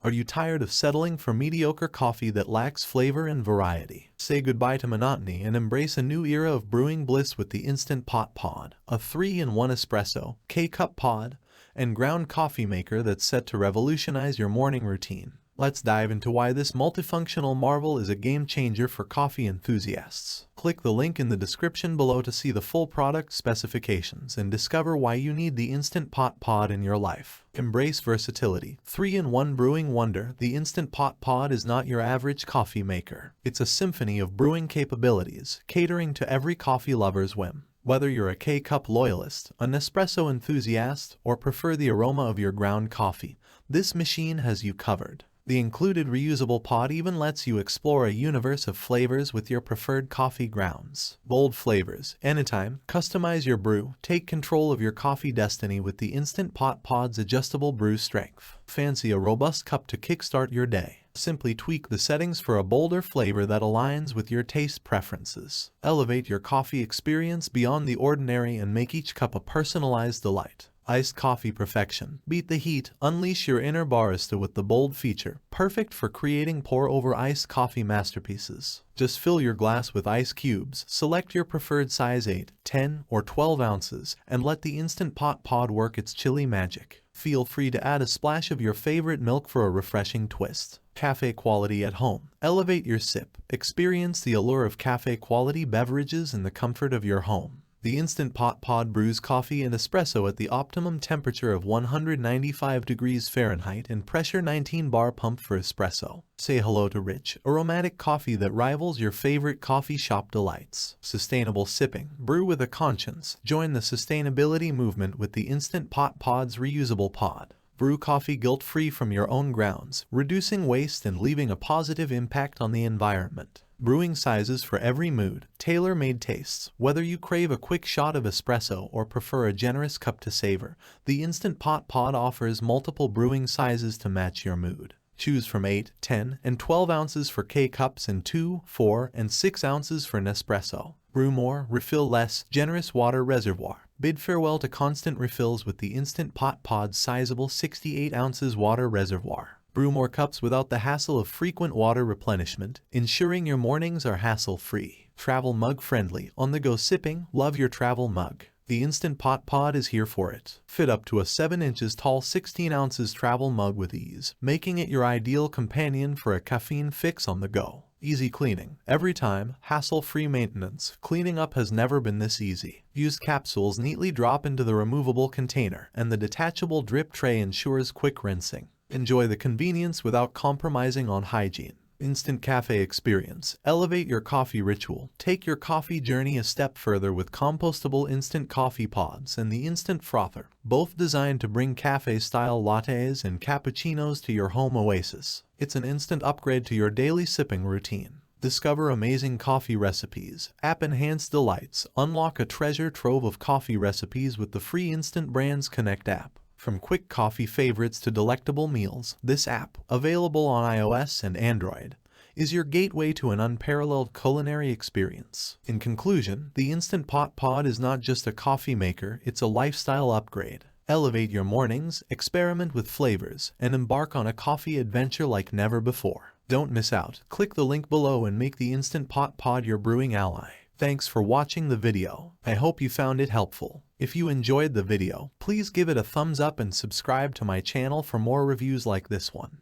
Are you tired of settling for mediocre coffee that lacks flavor and variety? Say goodbye to monotony and embrace a new era of brewing bliss with the Instant Pot Pod, a 3-in-1 espresso, K-cup pod, and ground coffee maker that's set to revolutionize your morning routine. Let's dive into why this multifunctional marvel is a game changer for coffee enthusiasts. Click the link in the description below to see the full product specifications and discover why you need the Instant Pot Pod in your life. Embrace versatility. 3-in-1 brewing wonder, the Instant Pot Pod is not your average coffee maker. It's a symphony of brewing capabilities, catering to every coffee lover's whim. Whether you're a K-cup loyalist, a Nespresso enthusiast, or prefer the aroma of your ground coffee, this machine has you covered. The included reusable pod even lets you explore a universe of flavors with your preferred coffee grounds. Bold flavors, anytime, customize your brew, take control of your coffee destiny with the Instant Pot Pod's adjustable brew strength. Fancy a robust cup to kickstart your day? Simply tweak the settings for a bolder flavor that aligns with your taste preferences. Elevate your coffee experience beyond the ordinary and make each cup a personalized delight. Iced coffee perfection. Beat the heat, unleash your inner barista with the bold feature, perfect for creating pour-over iced coffee masterpieces. Just fill your glass with ice cubes, select your preferred size 8, 10, or 12 ounces, and let the Instant Pot Pod work its chilly magic. Feel free to add a splash of your favorite milk for a refreshing twist. Cafe quality at home. Elevate your sip. Experience the allure of cafe quality beverages in the comfort of your home. The Instant Pot Pod brews coffee and espresso at the optimum temperature of 195 degrees Fahrenheit and pressure 19 bar pump for espresso. Say hello to rich, aromatic coffee that rivals your favorite coffee shop delights. Sustainable sipping. Brew with a conscience. Join the sustainability movement with the Instant Pot Pod's reusable pod. Brew coffee guilt-free from your own grounds, reducing waste and leaving a positive impact on the environment. Brewing sizes for every mood, tailor-made tastes. Whether you crave a quick shot of espresso or prefer a generous cup to savor, the Instant Pot Pod offers multiple brewing sizes to match your mood. Choose from 8, 10, and 12 ounces for K-cups and 2, 4, and 6 ounces for Nespresso. Brew more, refill less. Generous water reservoir. Bid farewell to constant refills with the Instant Pot Pod's sizable 68 ounces water reservoir. Brew more cups without the hassle of frequent water replenishment, ensuring your mornings are hassle-free. Travel mug-friendly, on-the-go sipping. Love your travel mug. The Instant Pot Pod is here for it. Fit up to a 7 inches tall 16 ounces travel mug with ease, making it your ideal companion for a caffeine fix on the go. Easy cleaning. Every time, hassle-free maintenance. Cleaning up has never been this easy. Used capsules neatly drop into the removable container, and the detachable drip tray ensures quick rinsing. Enjoy the convenience without compromising on hygiene. Instant cafe experience. Elevate your coffee ritual. Take your coffee journey a step further with compostable instant coffee pods and the Instant Frother, both designed to bring cafe-style lattes and cappuccinos to your home oasis. It's an instant upgrade to your daily sipping routine. Discover amazing coffee recipes, app-enhanced delights. Unlock a treasure trove of coffee recipes with the free Instant Brands Connect app. From quick coffee favorites to delectable meals, this app, available on iOS and Android, is your gateway to an unparalleled culinary experience. In conclusion, the Instant Pot Pod is not just a coffee maker, it's a lifestyle upgrade. Elevate your mornings, experiment with flavors, and embark on a coffee adventure like never before. Don't miss out. Click the link below and make the Instant Pot Pod your brewing ally. Thanks for watching the video. I hope you found it helpful. If you enjoyed the video, please give it a thumbs up and subscribe to my channel for more reviews like this one.